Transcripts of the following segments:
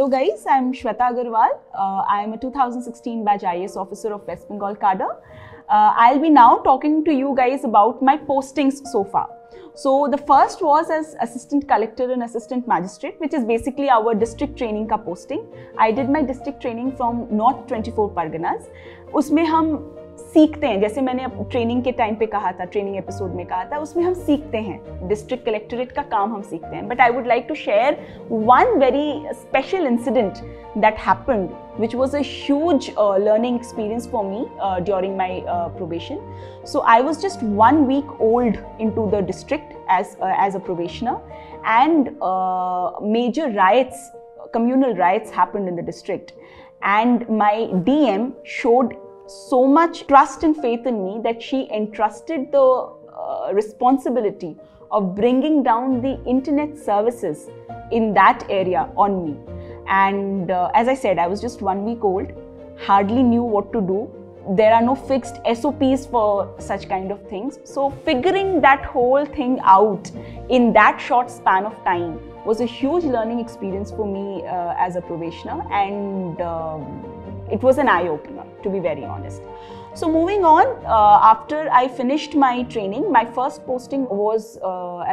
Hello guys, I'm Sweta Agarwal. I'm a 2016 batch IAS officer of West Bengal cadre. I'll be now talking to you guys about my postings so far. So the first was as assistant collector and assistant magistrate, which is basically our district training ka posting. I did my district training from North 24 Parganas. उसमें हम सीखते हैं, जैसे मैंने training के time पे कहा था, ट्रेनिंग एपिसोड में कहा था, उसमें हम सीखते हैं, डिस्ट्रिक्ट कलेक्टरेट का काम हम सीखते हैं. But I would like to share one very special incident that happened which was a huge learning experience for me during my probation. So I was just 1 week old into the district as a probationer, and major riots, communal riots happened in the district, and my DM showed so much trust and faith in me that she entrusted the responsibility of bringing down the internet services in that area on me. And as I said, I was just 1 week old, hardly knew what to do. There are no fixed SOPs for such kind of things. So figuring that whole thing out in that short span of time was a huge learning experience for me as a probationer, and it was an eye-opener, to be very honest. So moving on, after I finished my training, my first posting was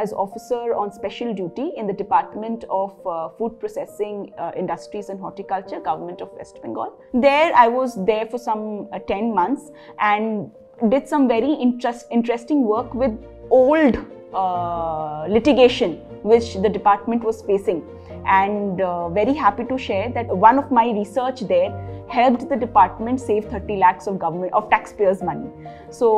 as officer on special duty in the Department of Food Processing Industries and Horticulture, Government of West Bengal. There I was there for some 10 months and did some very interesting work with old litigation which the department was facing, and very happy to share that one of my research there helped the department save 30 lakhs of taxpayers' money. So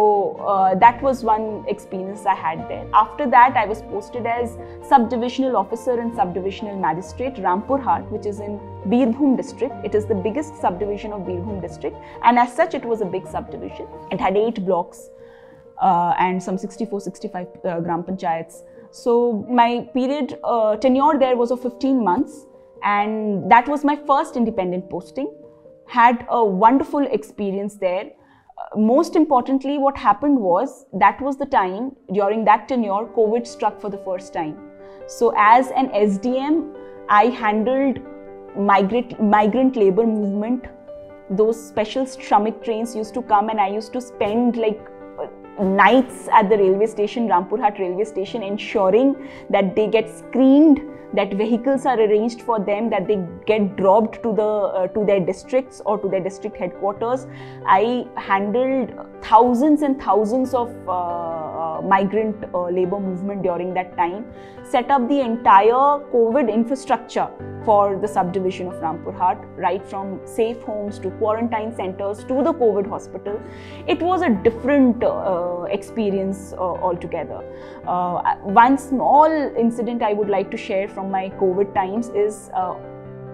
that was one experience I had there. After that, I was posted as sub-divisional officer and sub-divisional magistrate, Rampur Hat, which is in Birbhum district. It is the biggest subdivision of Birbhum district, and as such, it was a big subdivision. It had 8 blocks and some 64-65 gram panchayats. So my period tenure there was of 15 months, and that was my first independent posting. Had a wonderful experience there. Most importantly, what happened was, that was the time during that tenure COVID struck for the first time. So as an SDM, I handled migrant labor movement. Those special Shramik trains used to come, and I used to spend like nights at the railway station, Rampur Hat railway station, ensuring that they get screened, that vehicles are arranged for them, that they get dropped to their districts or to their district headquarters. I handled thousands and thousands of migrant labor movement during that time, set up the entire COVID infrastructure for the subdivision of Rampur Hat, right from safe homes to quarantine centers to the COVID hospital. It was a different experience altogether. One small incident I would like to share from my COVID times is,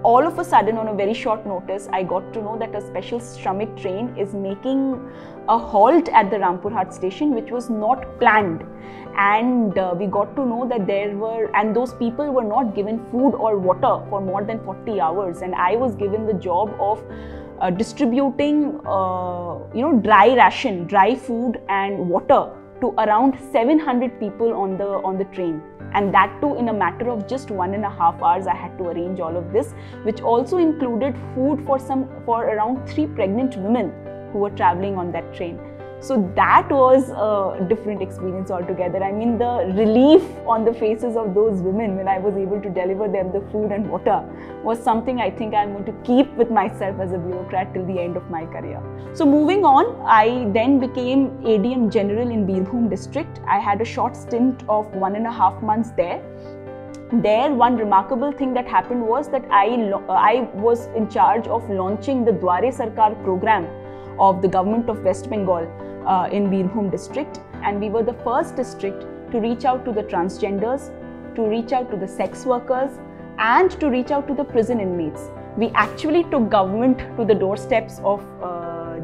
all of a sudden, on a very short notice, I got to know that a special Shramik train is making a halt at the Rampur Hat station, which was not planned. And we got to know that those people were not given food or water for more than 40 hours. And I was given the job of distributing, dry ration, dry food and water to around 700 people on the train. And that too in a matter of just 1.5 hours. I had to arrange all of this, which also included food for around 3 pregnant women who were traveling on that train. So that was a different experience altogether. I mean, the relief on the faces of those women when I was able to deliver them the food and water was something I think I'm going to keep with myself as a bureaucrat till the end of my career. So moving on, I then became ADM General in Birbhum district. I had a short stint of 1.5 months there. There, one remarkable thing that happened was that I was in charge of launching the Dware Sarkar program of the government of West Bengal in Birbhum district, and we were the first district to reach out to the transgenders, to reach out to the sex workers, and to reach out to the prison inmates. We actually took government to the doorsteps of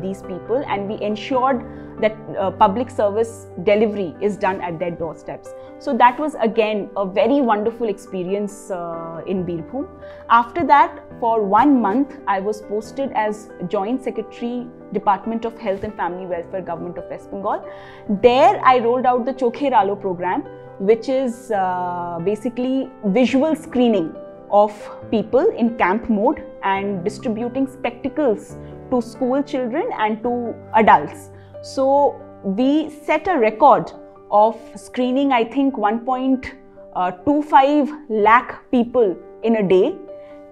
these people, and we ensured that public service delivery is done at their doorsteps. So that was again a very wonderful experience in Birbhum. After that, for 1 month, I was posted as Joint Secretary, Department of Health and Family Welfare, Government of West Bengal. There, I rolled out the CHOKHER program, which is basically visual screening of people in camp mode and distributing spectacles to school children and to adults. So we set a record of screening, I think 1.25 lakh people in a day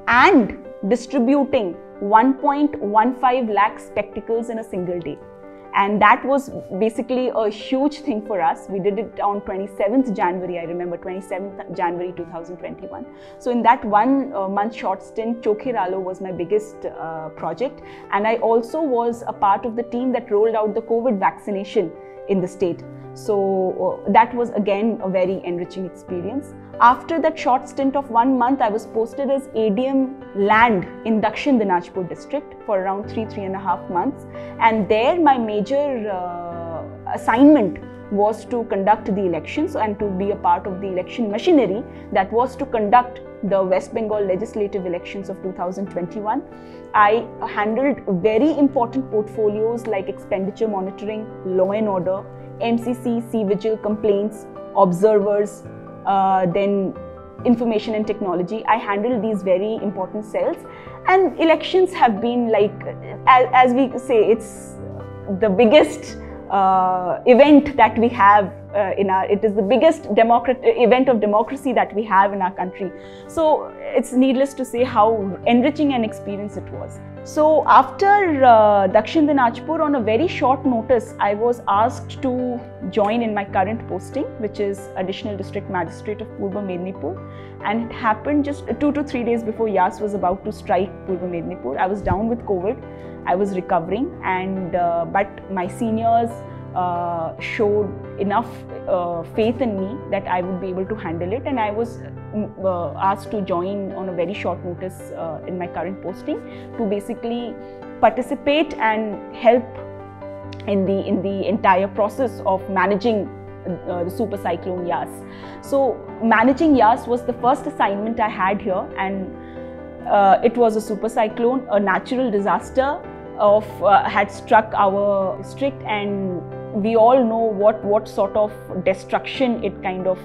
and distributing 1.15 lakh spectacles in a single day. And that was basically a huge thing for us. We did it on 27th January, I remember, 27th January 2021. So in that 1 month short stint, CHOKHER was my biggest project. And I also was a part of the team that rolled out the COVID vaccination in the state. So that was again a very enriching experience. After that short stint of 1 month, I was posted as ADM Land in Dakshin Dinajpur district for around 3.5 months. And there my major assignment was to conduct the elections and to be a part of the election machinery that was to conduct the West Bengal legislative elections of 2021. I handled very important portfolios like expenditure monitoring, law and order, MCC, C-Vigil, complaints, observers, then information and technology. I handled these very important cells, and elections have been like, as we say, it's the biggest event that we have it is the biggest event of democracy that we have in our country. So it's needless to say how enriching an experience it was. So after Dakshin Dinajpur, on a very short notice, I was asked to join in my current posting, which is Additional District Magistrate of Purba Mednipur. And it happened just 2 to 3 days before YAAS was about to strike Purba Mednipur. I was down with COVID. I was recovering, and but my seniors showed enough faith in me that I would be able to handle it, and I was asked to join on a very short notice in my current posting to basically participate and help in the entire process of managing the super cyclone YAAS. So managing YAAS was the first assignment I had here, and it was a super cyclone, a natural disaster had struck our district, and we all know what sort of destruction it kind of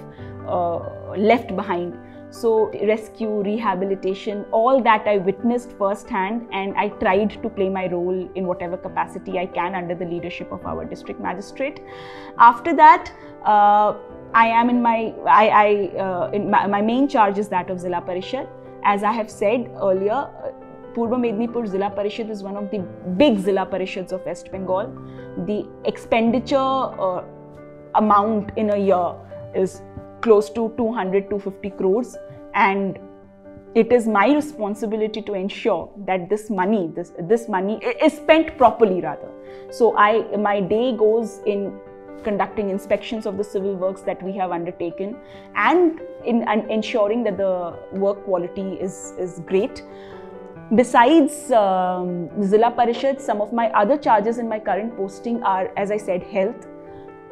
left behind. So rescue, rehabilitation, all that I witnessed firsthand, and I tried to play my role in whatever capacity I can under the leadership of our district magistrate. After that, I am in my main charge is that of Zilla Parishad. As I have said earlier, Purba Mednipur Zilla Parishad is one of the big Zilla Parishads of West Bengal. The expenditure amount in a year is close to 200-250 crores, and it is my responsibility to ensure that this money is spent properly rather. So my day goes in conducting inspections of the civil works that we have undertaken, and in ensuring that the work quality is great. Besides Zilla Parishad, some of my other charges in my current posting are, as I said, health,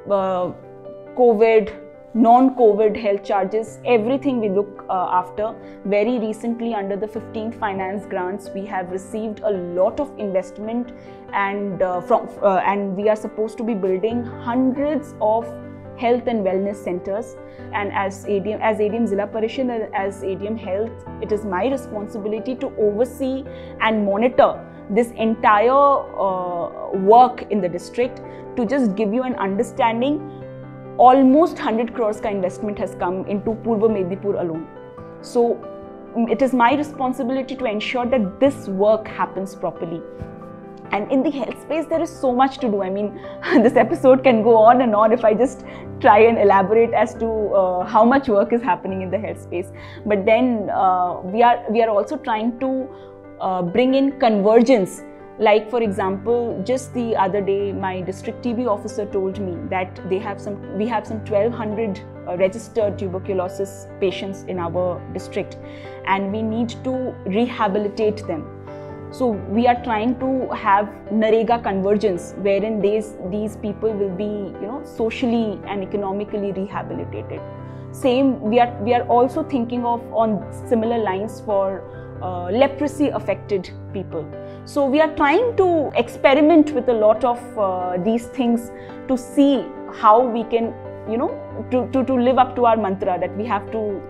COVID, non-COVID health charges, everything we look after. Very recently, under the 15th finance grants, we have received a lot of investment, and and we are supposed to be building hundreds of health and wellness centers. And as ADM Zilla Parishad and as ADM Health, it is my responsibility to oversee and monitor this entire work in the district. To just give you an understanding, almost 100 crores ka investment has come into Purba Mednipur alone. So it is my responsibility to ensure that this work happens properly. And in the health space, there is so much to do. I mean, this episode can go on and on if I just try and elaborate as to how much work is happening in the health space. But then we are also trying to bring in convergence. Like, for example, just the other day, my district TB officer told me that we have some 1,200 registered tuberculosis patients in our district, and we need to rehabilitate them. So we are trying to have Narega convergence, wherein these people will be, socially and economically rehabilitated. Same, we are also thinking of on similar lines for leprosy affected people. So we are trying to experiment with a lot of these things to see how we can, to live up to our mantra that we have to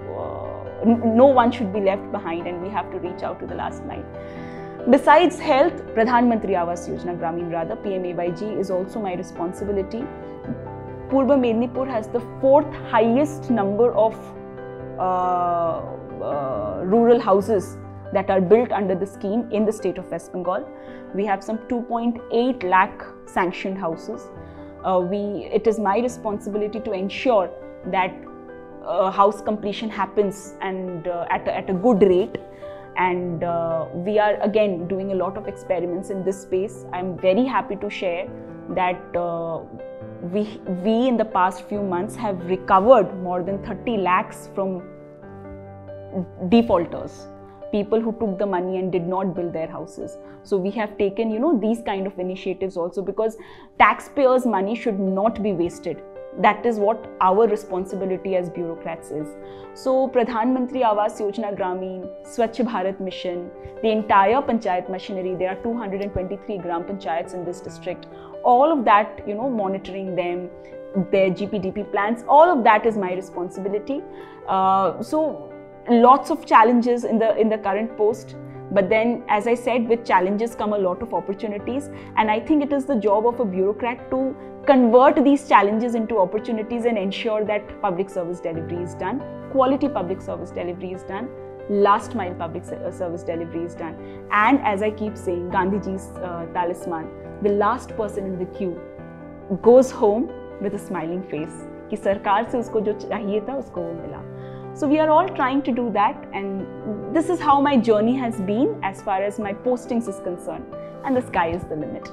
no one should be left behind, and we have to reach out to the last mile. Besides health, Pradhan Mantri Awas Yojana Gramin rather, PMAYG, is also my responsibility. Purba Mednipur has the 4th highest number of rural houses that are built under the scheme in the state of West Bengal. We have some 2.8 lakh sanctioned houses. It is my responsibility to ensure that house completion happens and at a good rate. And we are again doing a lot of experiments in this space. I'm very happy to share that we in the past few months have recovered more than 30 lakhs from defaulters, people who took the money and did not build their houses. So we have taken, you know, these kind of initiatives also, because taxpayers' money should not be wasted. That is what our responsibility as bureaucrats is. So Pradhan Mantri Awas Yojana Gramin, Swachh Bharat Mission, the entire panchayat machinery, there are 223 gram panchayats in this district. All of that, you know, monitoring them, their GPDP plans, all of that is my responsibility. So lots of challenges in the current post. But then, as I said, with challenges come a lot of opportunities, and I think it is the job of a bureaucrat to convert these challenges into opportunities and ensure that public service delivery is done, quality public service delivery is done, last mile public service delivery is done. And as I keep saying, Gandhiji's talisman, the last person in the queue goes home with a smiling face, कि सरकार से उसको जो चाहिए था उसको वो मिला. So we are all trying to do that, and this is how my journey has been as far as my postings is concerned, and the sky is the limit.